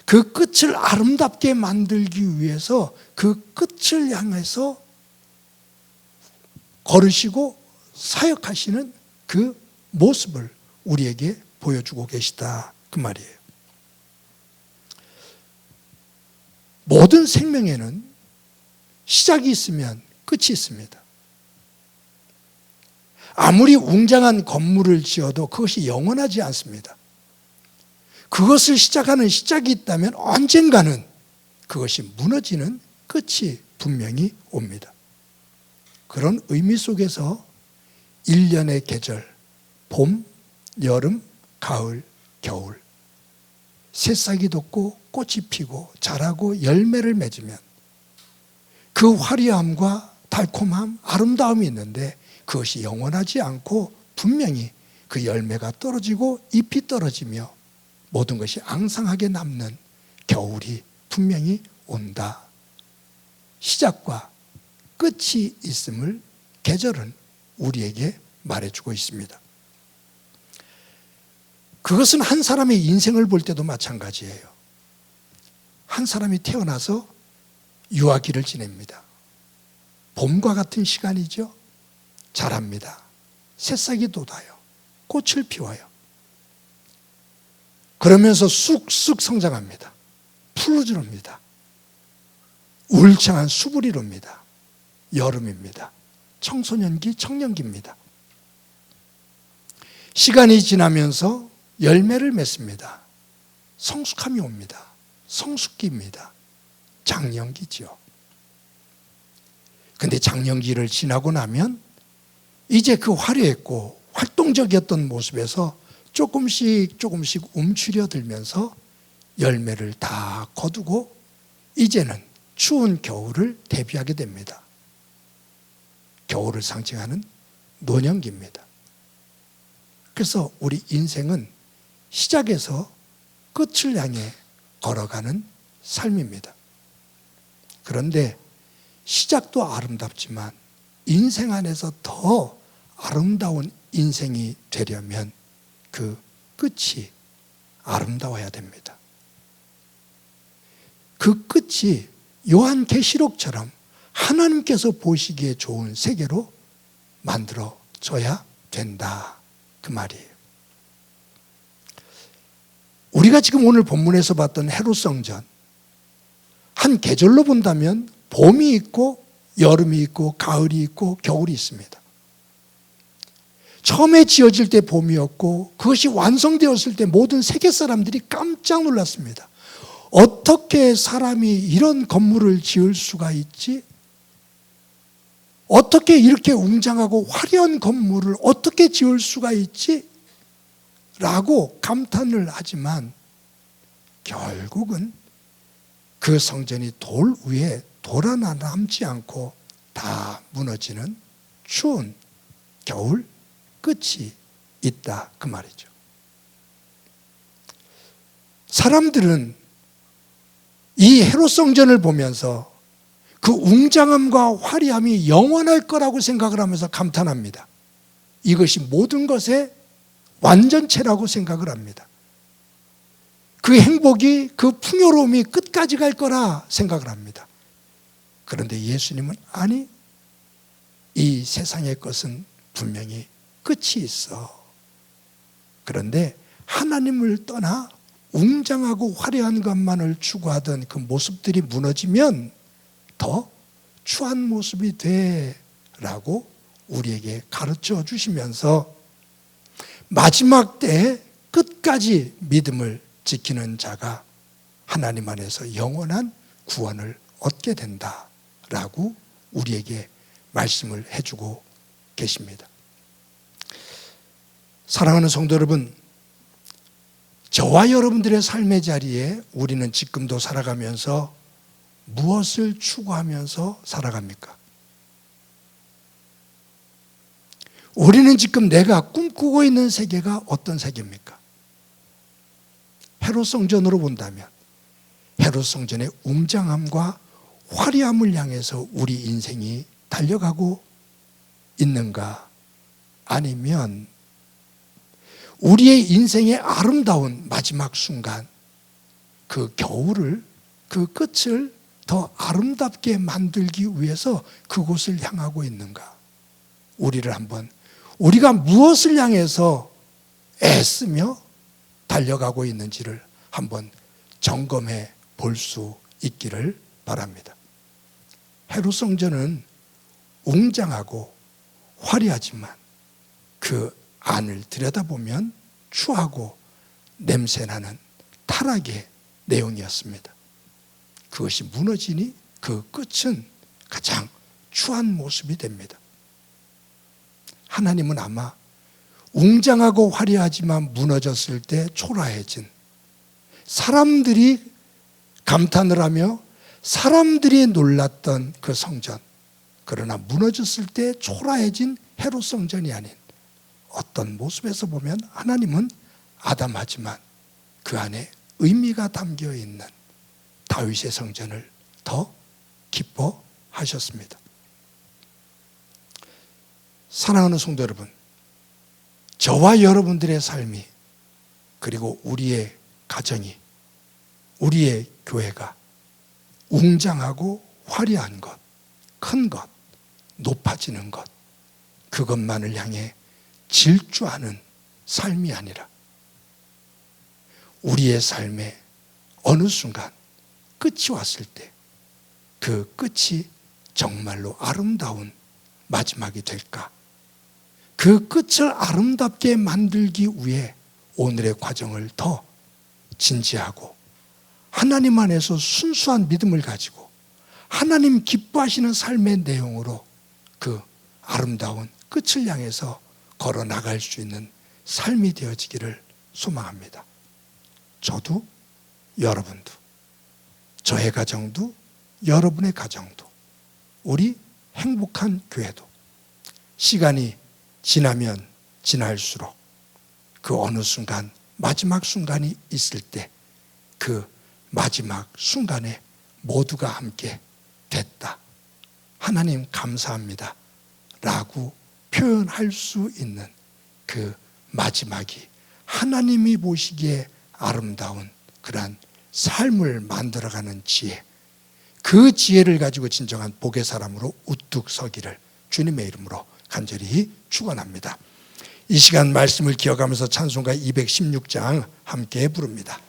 그 끝을 아름답게 만들기 위해서 그 끝을 향해서 걸으시고 사역하시는 그 모습을 우리에게 보여주고 계시다, 그 말이에요. 모든 생명에는 시작이 있으면 끝이 있습니다. 아무리 웅장한 건물을 지어도 그것이 영원하지 않습니다. 그것을 시작하는 시작이 있다면 언젠가는 그것이 무너지는 끝이 분명히 옵니다. 그런 의미 속에서 1년의 계절, 봄, 여름, 가을, 겨울, 새싹이 돋고 꽃이 피고 자라고 열매를 맺으면 그 화려함과 달콤함, 아름다움이 있는데 그것이 영원하지 않고 분명히 그 열매가 떨어지고 잎이 떨어지며 모든 것이 앙상하게 남는 겨울이 분명히 온다. 시작과 끝이 있음을 계절은 우리에게 말해주고 있습니다. 그것은 한 사람의 인생을 볼 때도 마찬가지예요. 한 사람이 태어나서 유아기를 지냅니다. 봄과 같은 시간이죠. 자랍니다. 새싹이 돋아요. 꽃을 피워요. 그러면서 쑥쑥 성장합니다. 풀을 옵니다. 울창한 수분이 옵니다. 여름입니다. 청소년기, 청년기입니다. 시간이 지나면서 열매를 맺습니다. 성숙함이 옵니다. 성숙기입니다. 장년기죠. 근데 장년기를 지나고 나면 이제 그 화려했고 활동적이었던 모습에서 조금씩 움츠려들면서 열매를 다 거두고 이제는 추운 겨울을 대비하게 됩니다. 겨울을 상징하는 노년기입니다. 그래서 우리 인생은 시작에서 끝을 향해 걸어가는 삶입니다. 그런데 시작도 아름답지만 인생 안에서 더 아름다운 인생이 되려면 그 끝이 아름다워야 됩니다. 그 끝이 요한계시록처럼 하나님께서 보시기에 좋은 세계로 만들어져야 된다, 그 말이에요. 우리가 지금 오늘 본문에서 봤던 헤롯성전, 한 계절로 본다면 봄이 있고 여름이 있고 가을이 있고 겨울이 있습니다. 처음에 지어질 때 봄이었고 그것이 완성되었을 때 모든 세계 사람들이 깜짝 놀랐습니다. 어떻게 사람이 이런 건물을 지을 수가 있지? 어떻게 이렇게 웅장하고 화려한 건물을 어떻게 지을 수가 있지? 라고 감탄을 하지만 결국은 그 성전이 돌 위에 돌 하나 남지 않고 다 무너지는 추운 겨울 끝이 있다, 그 말이죠. 사람들은 이 헤롯 성전을 보면서 그 웅장함과 화려함이 영원할 거라고 생각을 하면서 감탄합니다. 이것이 모든 것의 완전체라고 생각을 합니다. 그 행복이, 그 풍요로움이 끝까지 갈 거라 생각을 합니다. 그런데 예수님은 아니, 이 세상의 것은 분명히 끝이 있어. 그런데 하나님을 떠나 웅장하고 화려한 것만을 추구하던 그 모습들이 무너지면 더 추한 모습이 돼라고 우리에게 가르쳐 주시면서 마지막 때에 끝까지 믿음을 지키는 자가 하나님 안에서 영원한 구원을 얻게 된다라고 우리에게 말씀을 해주고 계십니다. 사랑하는 성도 여러분, 저와 여러분들의 삶의 자리에 우리는 지금도 살아가면서 무엇을 추구하면서 살아갑니까? 우리는 지금 내가 꿈꾸고 있는 세계가 어떤 세계입니까? 헤롯 성전으로 본다면 헤롯 성전의 웅장함과 화려함을 향해서 우리 인생이 달려가고 있는가? 아니면 우리의 인생의 아름다운 마지막 순간, 그 겨울을, 그 끝을 더 아름답게 만들기 위해서 그곳을 향하고 있는가? 우리를 한번, 우리가 무엇을 향해서 애쓰며 달려가고 있는지를 한번 점검해 볼 수 있기를 바랍니다. 헤롯 성전은 웅장하고 화려하지만 그 안을 들여다보면 추하고 냄새나는 타락의 내용이었습니다. 그것이 무너지니 그 끝은 가장 추한 모습이 됩니다. 하나님은 아마 웅장하고 화려하지만 무너졌을 때 초라해진, 사람들이 감탄을 하며 사람들이 놀랐던 그 성전, 그러나 무너졌을 때 초라해진 헤롯 성전이 아닌 어떤 모습에서 보면 하나님은 아담하지만 그 안에 의미가 담겨 있는 다윗의 성전을 더 기뻐하셨습니다. 사랑하는 성도 여러분, 저와 여러분들의 삶이, 그리고 우리의 가정이, 우리의 교회가 웅장하고 화려한 것, 큰 것, 높아지는 것, 그것만을 향해 질주하는 삶이 아니라 우리의 삶에 어느 순간 끝이 왔을 때 그 끝이 정말로 아름다운 마지막이 될까? 그 끝을 아름답게 만들기 위해 오늘의 과정을 더 진지하고 하나님 안에서 순수한 믿음을 가지고 하나님 기뻐하시는 삶의 내용으로 그 아름다운 끝을 향해서 걸어 나갈 수 있는 삶이 되어지기를 소망합니다. 저도, 여러분도, 저의 가정도, 여러분의 가정도, 우리 행복한 교회도 시간이 지나면 지날수록 그 어느 순간 마지막 순간이 있을 때 그 마지막 순간에 모두가 함께 됐다, 하나님 감사합니다 라고 표현할 수 있는 그 마지막이 하나님이 보시기에 아름다운 그러한 삶을 만들어가는 지혜, 그 지혜를 가지고 진정한 복의 사람으로 우뚝 서기를 주님의 이름으로 간절히 축원합니다. 이 시간 말씀을 기억하면서 찬송가 216장 함께 부릅니다.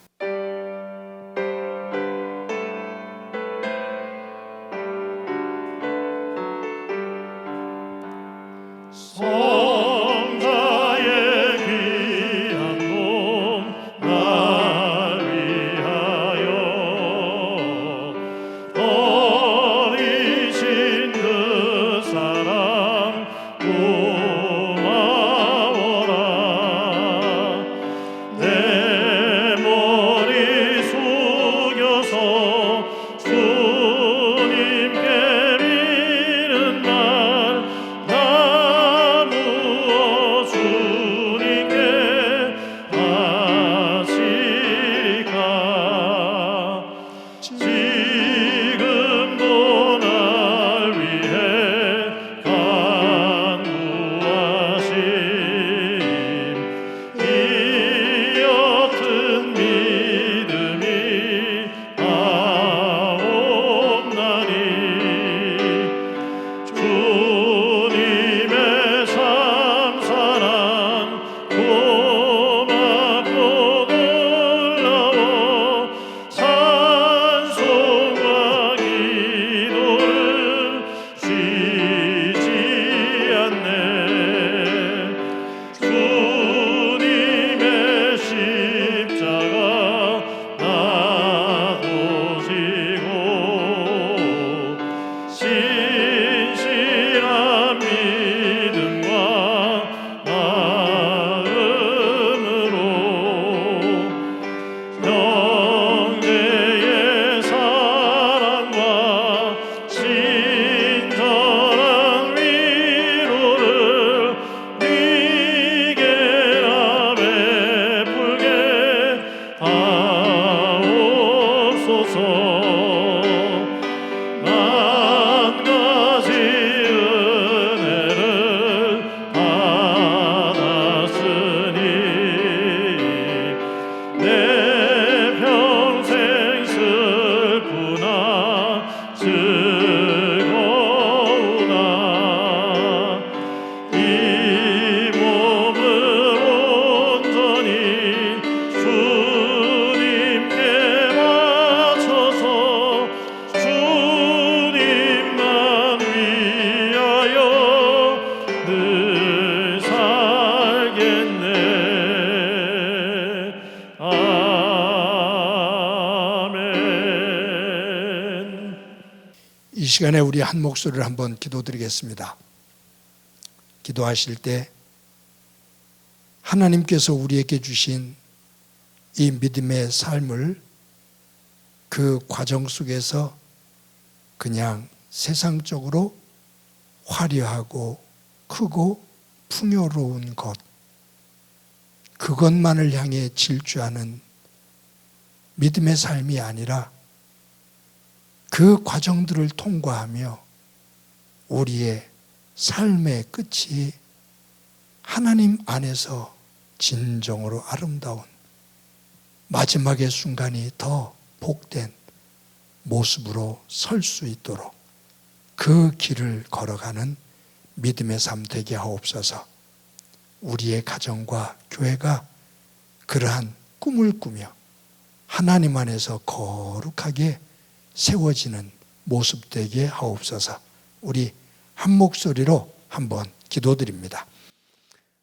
성자의 귀한 몸 날 위하여 버리신 그 사랑 고마워라. 내 머리 숙여서 주님께 비는 말 나 무엇 주님께 하시리까. 지금도 날 위해 간구하심 이 옅은 믿음이 아옵나니 주님의 참 사랑 고맙고 놀라워 찬송과 기도를 쉬지 않네. 주님의 십자가 나도 지고 신실한 믿음과 마음으로 형제의 사랑과 친절한 위로를 네게라 베풀게 하옵소서. 만 가지 은혜를 받았으니 내 평생 슬프나 즐거우나 이 몸을 온전히 주님께 바쳐서 주님만 위하여 늘 살겠네. 아멘. 이 시간에 우리 한 목소리를 한번 기도드리겠습니다. 기도하실 때 하나님께서 우리에게 주신 이 믿음의 삶을 그 과정 속에서 그냥 세상적으로 화려하고 크고 풍요로운 것, 그것만을 향해 질주하는 믿음의 삶이 아니라 그 과정들을 통과하며 우리의 삶의 끝이 하나님 안에서 진정으로 아름다운 마지막의 순간이 더 복된 모습으로 설 수 있도록 그 길을 걸어가는 믿음의 삶 되게 하옵소서. 우리의 가정과 교회가 그러한 꿈을 꾸며 하나님 안에서 거룩하게 세워지는 모습 되게 하옵소서. 우리 한 목소리로 한번 기도드립니다.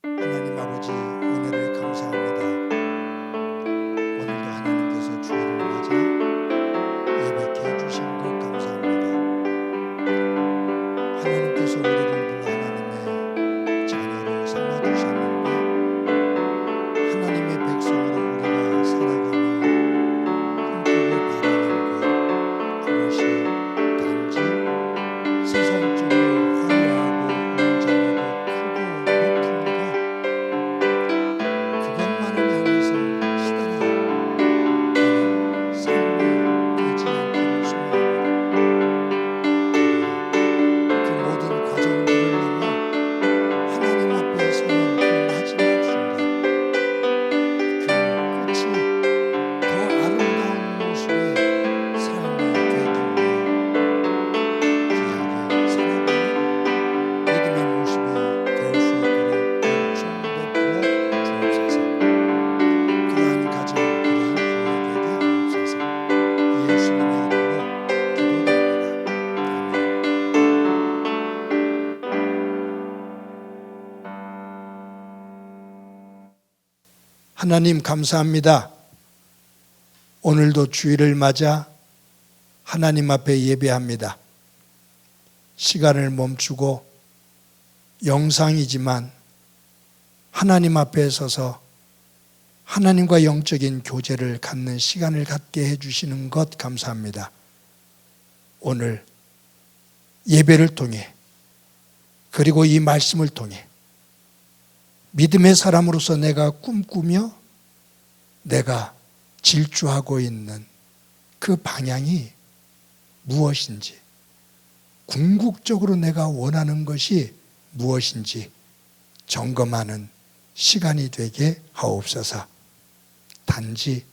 하나님 아버지, 은혜를 감사합니다. 오늘도 하나님께서 주일을 맞아 예배케 해주신 것 감사합니다. 하나님께서 우리를 늘 하나님의 자녀로 삼아주셨는데 하나님의 백성으로 우리가 살아가며 꿈꾸고 바라는 것, 그것이 단지 세상적으로 화려하고 웅장하고 크고 높은 것, 그것만을 향해서 시달려가는 삶이 되지 않기를 소망합니다. 그 모든 과정들을 넘어 하나님 앞에 서는 그 마지막 순간, 그 끝이 더 아름다운 모습의 삶이 되기 위해 귀하게 살아가는 믿음의 모습이 될 수 있도록 은총 베풀어 주옵소서. 그러한 가정, 그러한 교회 되게 하옵소서. 예수님의 이름으로 기도드립니다. 아멘. 하나님 감사합니다. 오늘도 주일을 맞아 하나님 앞에 예배합니다. 시간을 멈추고 영상이지만 하나님 앞에 서서 하나님과 영적인 교제를 갖는 시간을 갖게 해주시는 것 감사합니다. 오늘 예배를 통해 그리고 이 말씀을 통해 믿음의 사람으로서 내가 꿈꾸며 내가 질주하고 있는 그 방향이 무엇인지, 궁극적으로 내가 원하는 것이 무엇인지 점검하는 시간이 되게 하옵소서. 단지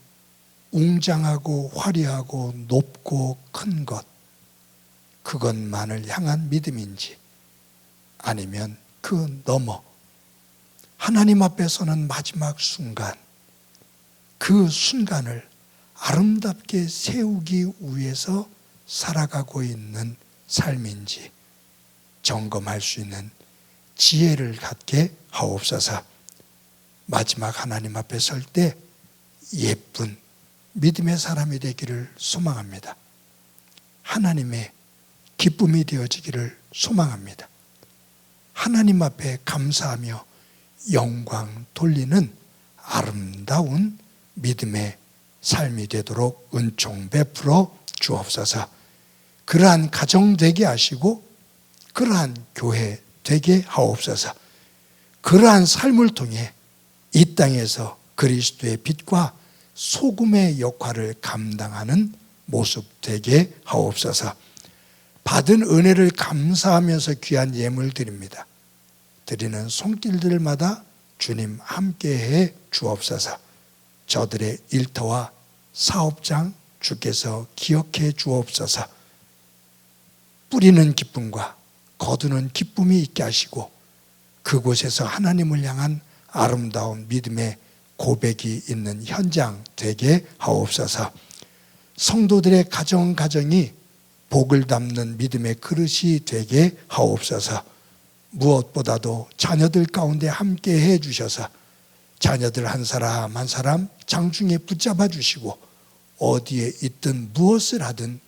웅장하고 화려하고 높고 큰 것, 그것만을 향한 믿음인지, 아니면 그 너머 하나님 앞에 서는 마지막 순간, 그 순간을 아름답게 세우기 위해서 살아가고 있는 삶인지 점검할 수 있는 지혜를 갖게 하옵소서. 마지막 하나님 앞에 설 때 예쁜 믿음의 사람이 되기를 소망합니다. 하나님의 기쁨이 되어지기를 소망합니다. 하나님 앞에 감사하며 영광 돌리는 아름다운 믿음의 삶이 되도록 은총 베풀어 주옵소서. 그러한 가정 되게 하시고 그러한 교회 되게 하옵소서. 그러한 삶을 통해 이 땅에서 그리스도의 빛과 소금의 역할을 감당하는 모습 되게 하옵소서. 받은 은혜를 감사하면서 귀한 예물 드립니다. 드리는 손길들마다 주님 함께해 주옵소서. 저들의 일터와 사업장 주께서 기억해 주옵소서. 뿌리는 기쁨과 거두는 기쁨이 있게 하시고 그곳에서 하나님을 향한 아름다운 믿음의 고백이 있는 현장 되게 하옵소서. 성도들의 가정이 복을 담는 믿음의 그릇이 되게 하옵소서. 무엇보다도 자녀들 가운데 함께 해 주셔서 자녀들 한 사람 한 사람 장중에 붙잡아 주시고 어디에 있든 무엇을 하든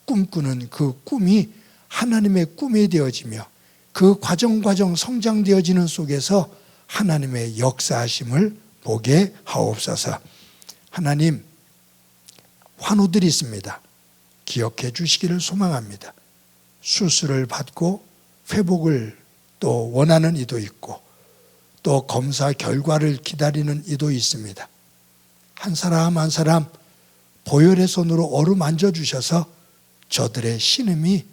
꿈꾸는 그 꿈이 하나님의 꿈이 되어지며 그 과정 성장되어지는 속에서 하나님의 역사하심을 보게 하옵소서. 하나님, 환우들이 있습니다. 기억해 주시기를 소망합니다. 수술을 받고 회복을 또 원하는 이도 있고 또 검사 결과를 기다리는 이도 있습니다. 한 사람 한 사람 보혈의 손으로 어루만져 주셔서 저들의 신음이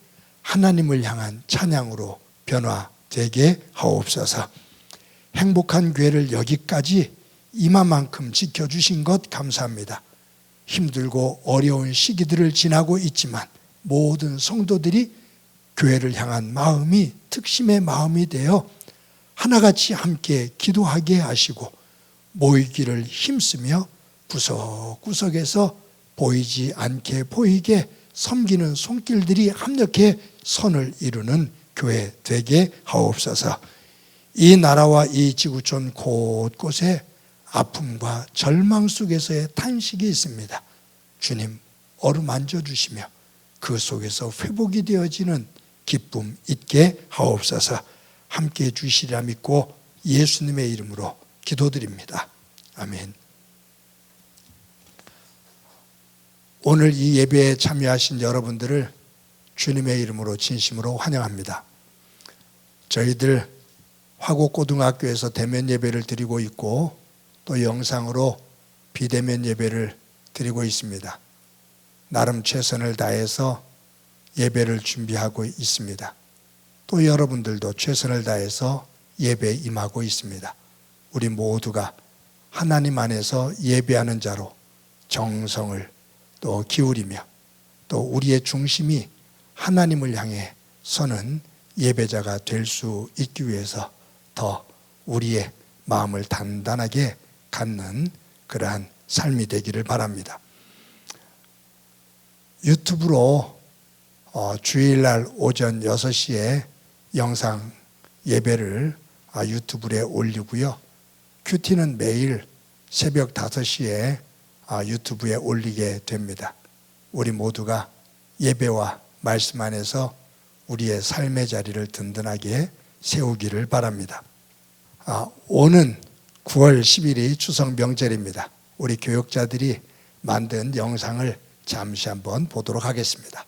하나님을 향한 찬양으로 변화되게 하옵소서. 행복한 교회를 여기까지 이마만큼 지켜주신 것 감사합니다. 힘들고 어려운 시기들을 지나고 있지만 모든 성도들이 교회를 향한 마음이 특심의 마음이 되어 하나같이 함께 기도하게 하시고 모이기를 힘쓰며 구석구석에서 보이지 않게 보이게 섬기는 손길들이 합력해 선을 이루는 교회 되게 하옵소서. 이 나라와 이 지구촌 곳곳에 아픔과 절망 속에서의 탄식이 있습니다. 주님 어루만져 주시며 그 속에서 회복이 되어지는 기쁨 있게 하옵소서. 함께해 주시리라 믿고 예수님의 이름으로 기도드립니다. 아멘. 오늘 이 예배에 참여하신 여러분들을 주님의 이름으로 진심으로 환영합니다. 저희들 화곡고등학교에서 대면 예배를 드리고 있고 또 영상으로 비대면 예배를 드리고 있습니다. 나름 최선을 다해서 예배를 준비하고 있습니다. 또 여러분들도 최선을 다해서 예배에 임하고 있습니다. 우리 모두가 하나님 안에서 예배하는 자로 정성을 또 기울이며 또 우리의 중심이 하나님을 향해 서는 예배자가 될 수 있기 위해서 더 우리의 마음을 단단하게 갖는 그러한 삶이 되기를 바랍니다. 유튜브로 주일날 오전 6시에 영상 예배를 유튜브에 올리고요. 큐티는 매일 새벽 5시에 유튜브에 올리게 됩니다. 우리 모두가 예배와 말씀 안에서 우리의 삶의 자리를 든든하게 세우기를 바랍니다. 오는 9월 10일이 추석 명절입니다. 우리 교역자들이 만든 영상을 잠시 한번 보도록 하겠습니다.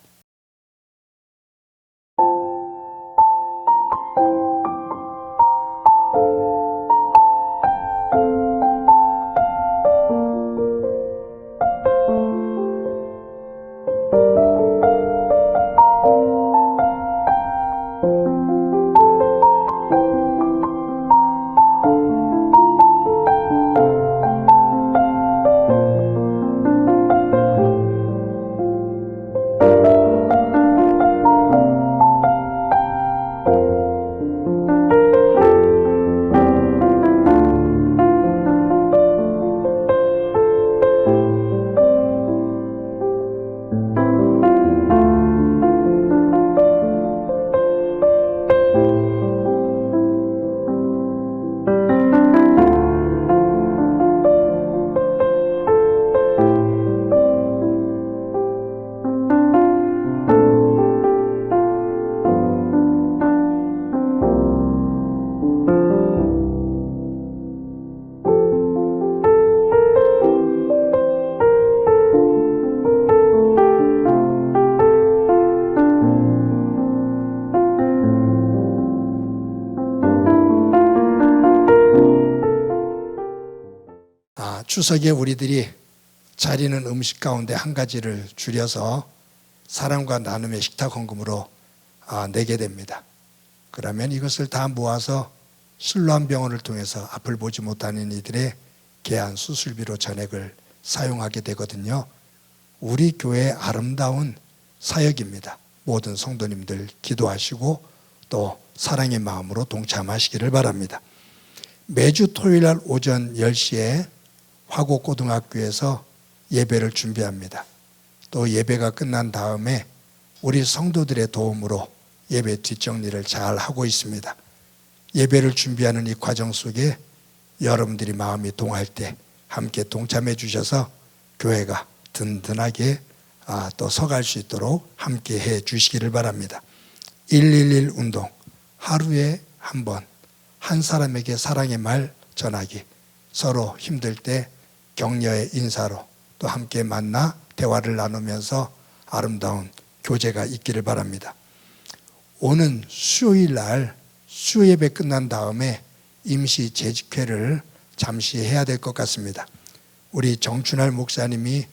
추석에 우리들이 차리는 음식 가운데 한 가지를 줄여서 사랑과 나눔의 식탁 헌금으로 내게 됩니다. 그러면 이것을 다 모아서 실로암 병원을 통해서 앞을 보지 못하는 이들의 개안 수술비로 전액을 사용하게 되거든요. 우리 교회의 아름다운 사역입니다. 모든 성도님들 기도하시고 또 사랑의 마음으로 동참하시기를 바랍니다. 매주 토요일 날 오전 10시에 화곡고등학교에서 예배를 준비합니다. 또 예배가 끝난 다음에 우리 성도들의 도움으로 예배 뒷정리를 잘 하고 있습니다. 예배를 준비하는 이 과정 속에 여러분들이 마음이 동할 때 함께 동참해 주셔서 교회가 든든하게 또 서갈 수 있도록 함께 해 주시기를 바랍니다. 111 운동, 하루에 한 번 한 사람에게 사랑의 말 전하기, 서로 힘들 때 격려의 인사로 또 함께 만나 대화를 나누면서 아름다운 교제가 있기를 바랍니다. 오는 수요일 날 수요예배 끝난 다음에 임시 재직회를 잠시 해야 될 것 같습니다. 우리 정춘할 목사님이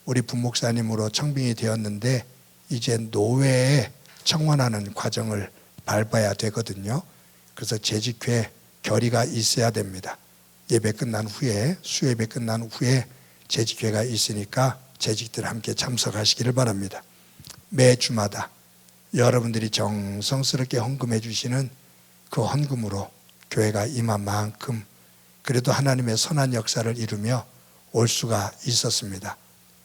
우리 부목사님으로 청빙이 되었는데 이제 노회에 청원하는 과정을 밟아야 되거든요. 그래서 재직회 결의가 있어야 됩니다. 예배 끝난 후에, 수예배 끝난 후에 재직회가 있으니까 재직들 함께 참석하시기를 바랍니다. 매 주마다 여러분들이 정성스럽게 헌금해 주시는 그 헌금으로 교회가 임한 만큼 그래도 하나님의 선한 역사를 이루며 올 수가 있었습니다.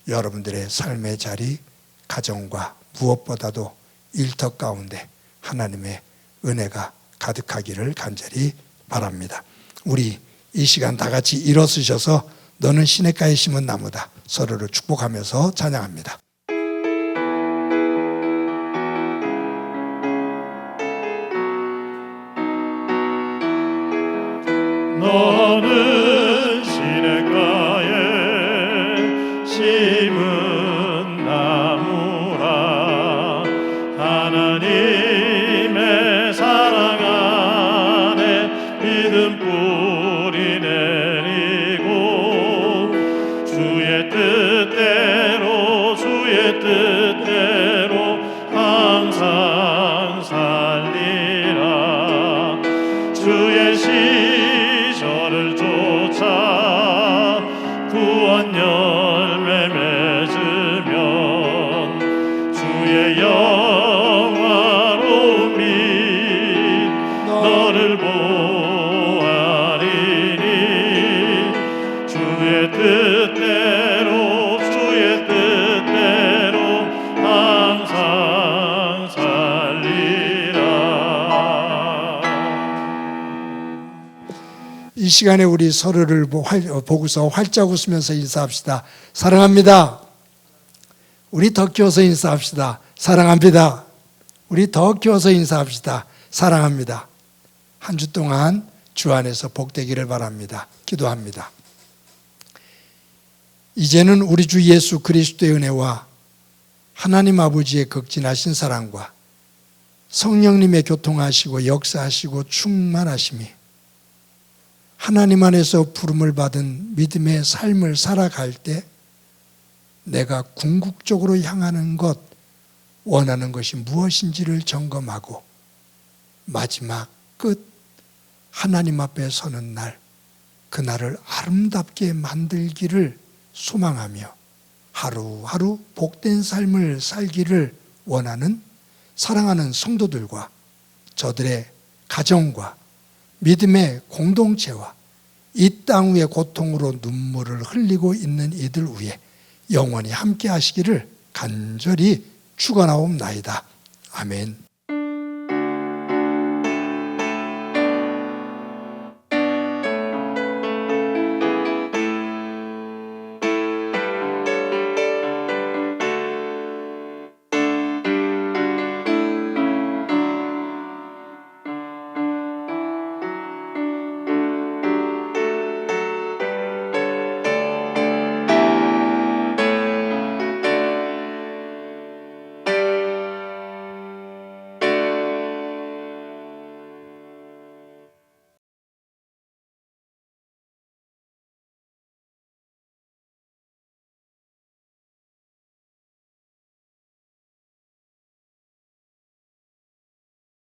여러분들의 삶의 자리, 가정과 무엇보다도 일터 가운데 하나님의 은혜가 가득하기를 간절히 바랍니다. 우리 이 시간 다 같이 일어서셔서 너는 시냇가에 심은 나무다. 서로를 축복하면서 찬양합니다. 너는 시냇가에 심은 나무라. 하나님의 사랑 안에 믿음 뿌리 내리고 주의 뜻대로 항상 살리라. 주의 시절을 쫓아 구원 열매 맺으면 주의 영화로운 빛 너를 보아리니. 주의 뜻대로 항상 살리라. 이 시간에 우리 서로를 보고서 활짝 웃으면서 인사합시다. 사랑합니다. 우리 더 키워서 인사합시다. 사랑합니다. 우리 더 키워서 인사합시다. 사랑합니다. 한 주 동안 주 안에서 복되기를 바랍니다. 기도합니다. 이제는 우리 주 예수 그리스도의 은혜와 하나님 아버지의 극진하신 사랑과 성령님의 교통하시고 역사하시고 충만하심이 하나님 안에서 부름을 받은 믿음의 삶을 살아갈 때 내가 궁극적으로 향하는 것, 원하는 것이 무엇인지를 점검하고 마지막 끝 하나님 앞에 서는 날, 그날을 아름답게 만들기를 소망하며 하루하루 복된 삶을 살기를 원하는 사랑하는 성도들과 저들의 가정과 믿음의 공동체와 이 땅 위의 고통으로 눈물을 흘리고 있는 이들 위해 영원히 함께 하시기를 간절히 축원하옵나이다. 아멘.